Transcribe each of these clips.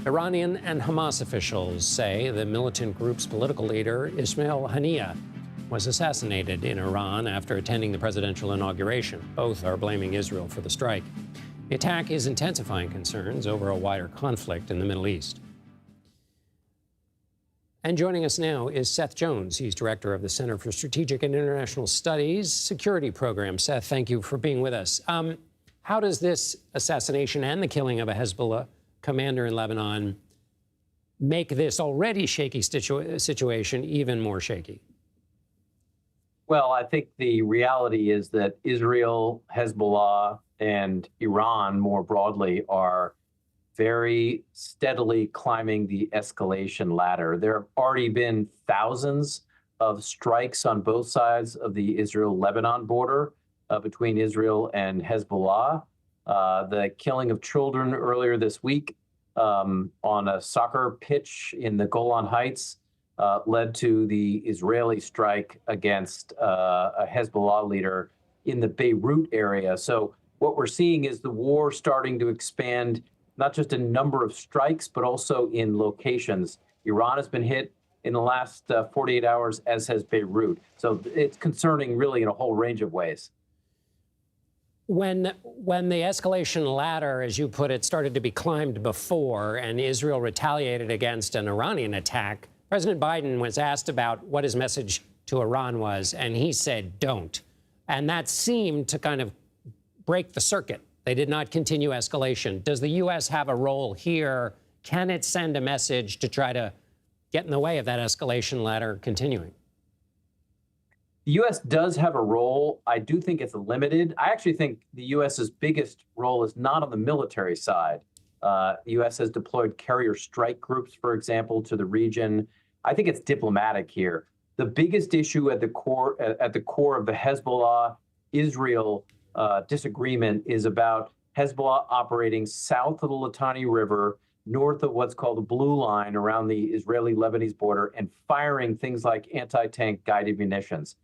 Iranian and Hamas officials say the militant group's political leader, Ismail Haniyeh, was assassinated in Iran after attending the presidential inauguration. Both are blaming Israel for the strike. The attack is intensifying concerns over a wider conflict in the Middle East. And joining us now is Seth Jones. He's director of the Center for Strategic and International Studies Security Program. Seth, thank you for being with us. How does this assassination and the killing of a Hezbollah commander in Lebanon make this already shaky situation even more shaky? Well, I think the reality is that Israel, Hezbollah, and Iran more broadly are very steadily climbing the escalation ladder. There have already been thousands of strikes on both sides of the Israel-Lebanon border between Israel and Hezbollah. The killing of children earlier this week on a soccer pitch in the Golan Heights led to the Israeli strike against a Hezbollah leader in the Beirut area. So what we're seeing is the war starting to expand, not just in number of strikes, but also in locations. Iran has been hit in the last 48 hours, as has Beirut. So it's concerning really in a whole range of ways. When the escalation ladder, as you put it, started to be climbed before and Israel retaliated against an Iranian attack, President Biden was asked about what his message to Iran was, and he said, don't. And that seemed to kind of break the circuit. They did not continue escalation. Does the U.S. have a role here? Can it send a message to try to get in the way of that escalation ladder continuing? The U.S. does have a role. I do think it's limited. I actually think the U.S.'s biggest role is not on the military side. The U.S. has deployed carrier strike groups, for example, to the region. I think it's diplomatic here. The biggest issue at the core of the Hezbollah-Israel disagreement is about Hezbollah operating south of the Litani River, north of what's called the Blue Line around the Israeli-Lebanese border, and firing things like anti-tank guided munitions.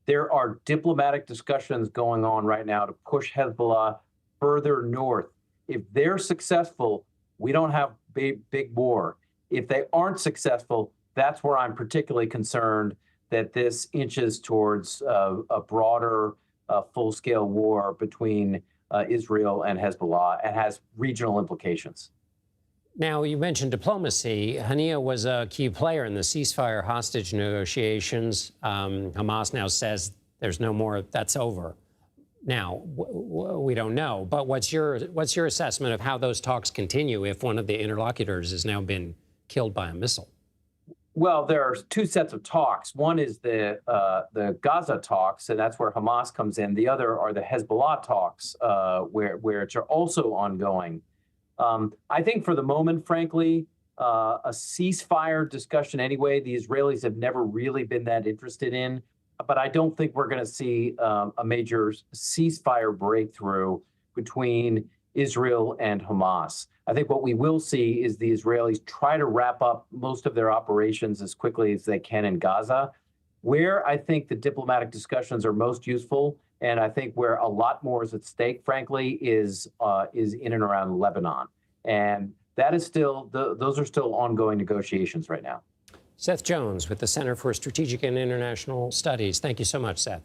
There are diplomatic discussions going on right now to push Hezbollah further north. If they're successful, we don't have big war. If they aren't successful, that's where I'm particularly concerned that this inches towards a broader full-scale war between Israel and Hezbollah and has regional implications. Now, you mentioned diplomacy. Haniyeh was a key player in the ceasefire hostage negotiations. Hamas now says there's no more, that's over. Now, we don't know, but what's your assessment of how those talks continue if one of the interlocutors has now been killed by a missile? Well, there are two sets of talks. One is the Gaza talks, and that's where Hamas comes in. The other are the Hezbollah talks, which are also ongoing. I think for the moment, frankly, a ceasefire discussion anyway, the Israelis have never really been that interested in. But I don't think we're going to see a major ceasefire breakthrough between Israel and Hamas. I think what we will see is the Israelis try to wrap up most of their operations as quickly as they can in Gaza. Where I think the diplomatic discussions are most useful, and I think where a lot more is at stake, frankly, is in and around Lebanon. And that is still, those are still ongoing negotiations right now. Seth Jones with the Center for Strategic and International Studies. Thank you so much, Seth.